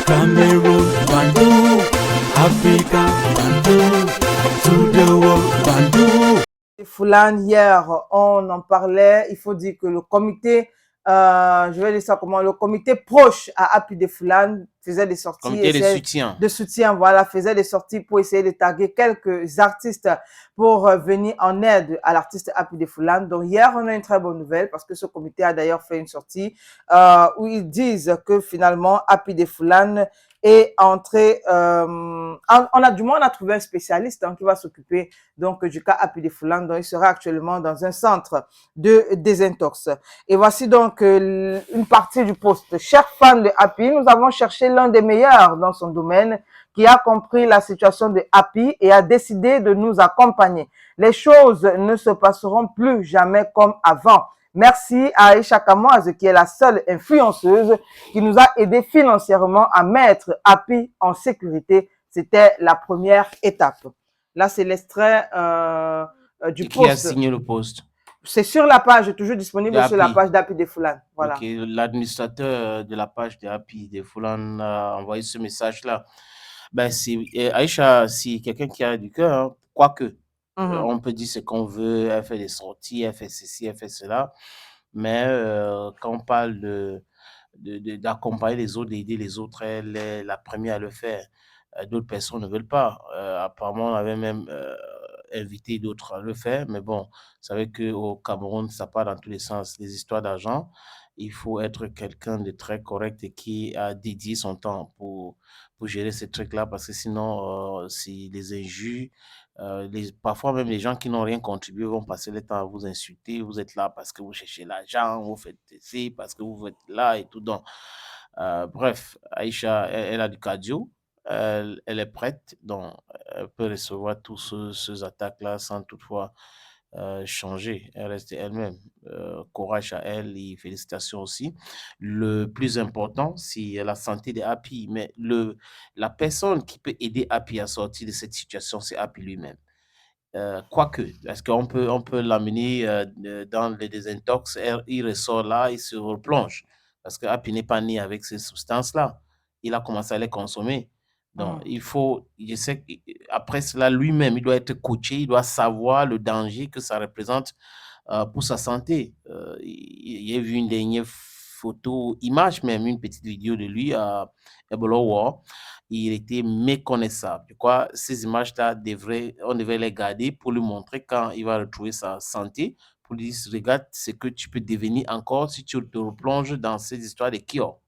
Cameroon, Bandung, Africa, Bandung, to the world, Bandung. Foulane, hier, on en parlait. Il faut dire que le comité, je vais dire ça comment, le comité proche à Appui de Foulane faisait des sorties. Comité de soutien. De soutien, voilà, faisait des sorties pour essayer de taguer quelques artistes pour venir en aide à l'artiste Appui de Foulane. Donc, hier, on a une très bonne nouvelle parce que ce comité a d'ailleurs fait une sortie où ils disent que finalement, Appui de Foulane est entré, on a trouvé un spécialiste qui va s'occuper donc du cas Appui de Foulane, donc il sera actuellement dans un centre de désintox. Et voici donc une partie du post. Chers fans de Appui, nous avons cherché l'un des meilleurs dans son domaine qui a compris la situation de Appui et a décidé de nous accompagner. Les choses ne se passeront plus jamais comme avant. Merci à Aïcha Kamoise, qui est la seule influenceuse qui nous a aidé financièrement à mettre Appui en sécurité. C'était la première étape. Là, c'est l'extrait du post. Qui a signé le post? C'est sur la page, toujours disponible sur la page d'Appui de Foulane. Voilà. Okay. L'administrateur de la page d'Appui de Foulane a envoyé ce message-là. Ben, Aïcha, si quelqu'un qui a du cœur, hein, quoique, on peut dire ce qu'on veut, elle fait des sorties, elle fait ceci, elle fait cela, mais quand on parle d'accompagner les autres, d'aider les autres, elle est la première à le faire. D'autres personnes ne veulent pas. Apparemment, on avait même invité d'autres à le faire, mais bon, vous savez qu'au Cameroun, ça part dans tous les sens. Les histoires d'argent, il faut être quelqu'un de très correct et qui a dédié son temps pour gérer ces trucs-là, parce que sinon, si les injures, parfois même les gens qui n'ont rien contribué vont passer le temps à vous insulter. Vous êtes là parce que vous cherchez l'argent, vous faites ceci, parce que vous êtes là et tout. Donc, bref, Aïcha, elle a du cardio, elle est prête, donc elle peut recevoir tous ces attaques-là sans toutefois changer. Elle reste elle-même. Courage à elle et félicitations aussi. Le plus important, c'est la santé de Happy, mais la personne qui peut aider Happy à sortir de cette situation, c'est Happy lui-même. Quoique, est-ce qu'on peut, on peut l'amener dans le désintox, il ressort là, il se replonge. Parce que Happy n'est pas né avec ces substances-là. Il a commencé à les consommer. Donc, il faut, je sais qu'après cela, lui-même, il doit être coaché, il doit savoir le danger que ça représente pour sa santé. Il y a vu une dernière photo, image même, une petite vidéo de lui à Ebola War. Il était méconnaissable. Je crois que ces images-là, on devrait les garder pour lui montrer quand il va retrouver sa santé, pour lui dire, regarde ce que tu peux devenir encore si tu te replonges dans ces histoires de cure.